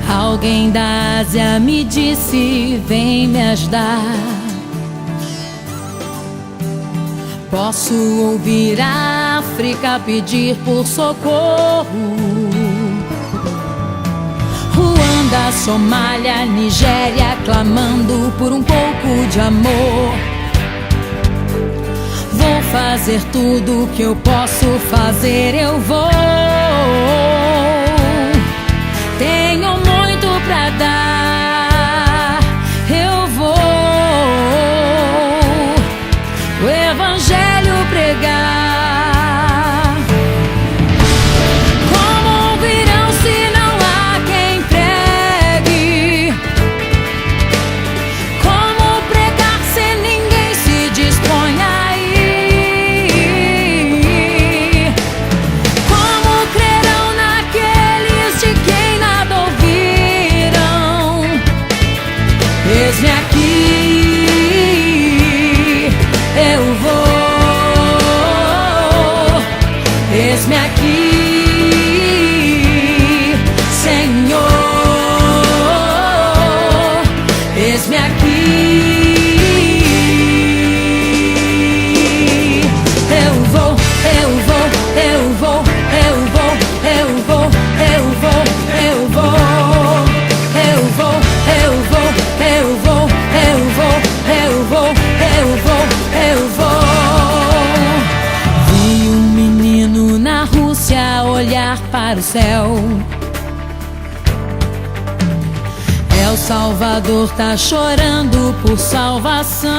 Alguém da Ásia me disse: vem me ajudar. Posso ouvir a África pedir por socorro. Ruanda, Somália, Nigéria clamando por um pouco de amor. Vou fazer tudo que eu posso fazer, eu vou. Tenho muito pra dar, eu vou. O evangelho pregar. Como ouvirão se não há quem pregue? Como pregar se ninguém se dispõe a ir? Como crerão naqueles de quem nada ouviram? Eis-me aqui, eu vou. Eis-me aqui, Senhor. Eis-me aqui, eu vou, eu vou, eu vou, eu vou, eu vou, eu vou, eu vou, eu vou, eu vou, eu vou, eu vou, eu vou, eu vou, eu vou. Vi um menino na Rússia olhar para o céu. El Salvador tá chorando por salvação.